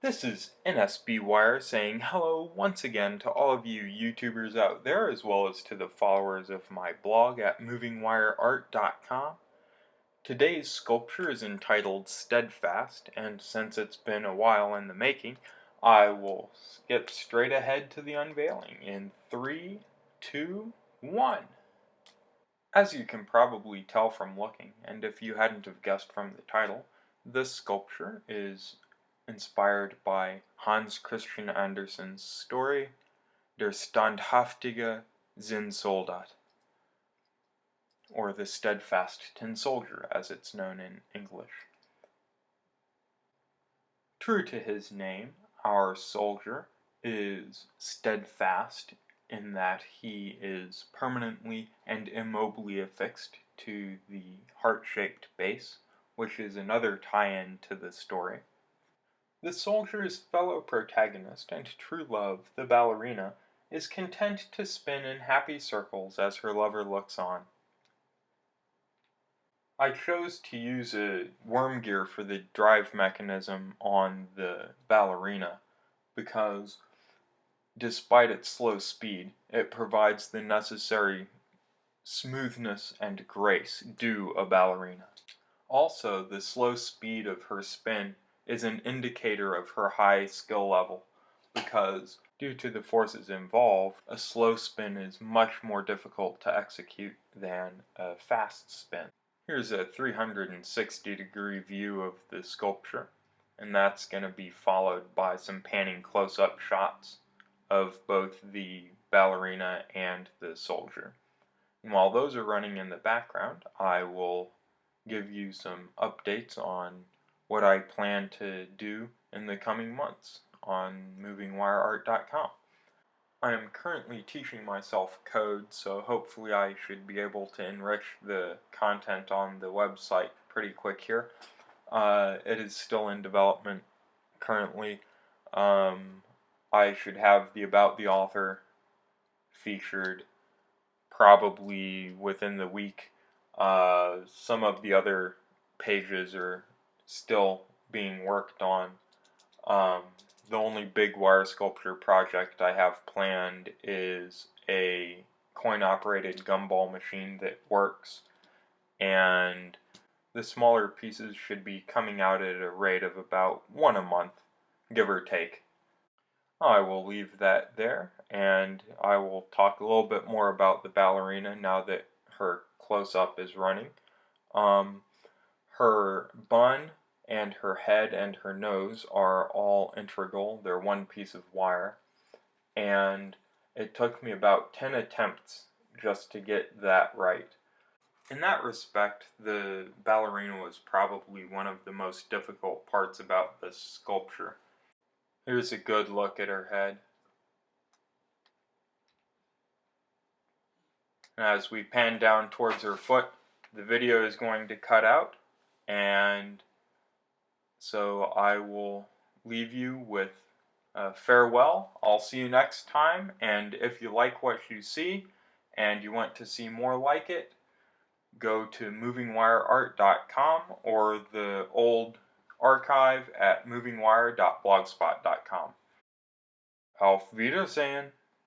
This is NSB Wire saying hello once again to all of you YouTubers out there, as well as to the followers of my blog at movingwireart.com. Today's sculpture is entitled Steadfast, and since it's been a while in the making, I will skip straight ahead to the unveiling in 3, 2, 1. As you can probably tell from looking, and if you hadn't have guessed from the title, this sculpture is inspired by Hans Christian Andersen's story Der standhaftige Zinnsoldat, or the Steadfast Tin Soldier as it's known in English. True to his name, our soldier is steadfast in that he is permanently and immobily affixed to the heart-shaped base, which is another tie-in to the story. The soldier's fellow protagonist and true love, the ballerina, is content to spin in happy circles as her lover looks on. I chose to use a worm gear for the drive mechanism on the ballerina because, despite its slow speed, it provides the necessary smoothness and grace due a ballerina. Also, the slow speed of her spin is an indicator of her high skill level, because, due to the forces involved, a slow spin is much more difficult to execute than a fast spin. Here's a 360-degree view of the sculpture, and that's going to be followed by some panning close-up shots of both the ballerina and the soldier. And while those are running in the background, I will give you some updates on what I plan to do in the coming months on movingwireart.com. I am currently teaching myself code, so hopefully I should be able to enrich the content on the website pretty quick here. It is still in development currently. I should have the About the Author featured probably within the week. Some of the other pages are still being worked on. The only big wire sculpture project I have planned is a coin-operated gumball machine that works, and the smaller pieces should be coming out at a rate of about one a month, give or take. I will leave that there, and I will talk a little bit more about the ballerina now that her close-up is running. Her bun and her head and her nose are all integral. They're one piece of wire, and it took me about 10 attempts just to get that right. In that respect, the ballerina was probably one of the most difficult parts about this sculpture. Here's a good look at her head. And as we pan down towards her foot, the video is going to cut out, and so I will leave you with farewell. I'll see you next time, and if you like what you see and you want to see more like it, go to movingwireart.com or the old archive at movingwire.blogspot.com. Auf Wiedersehen!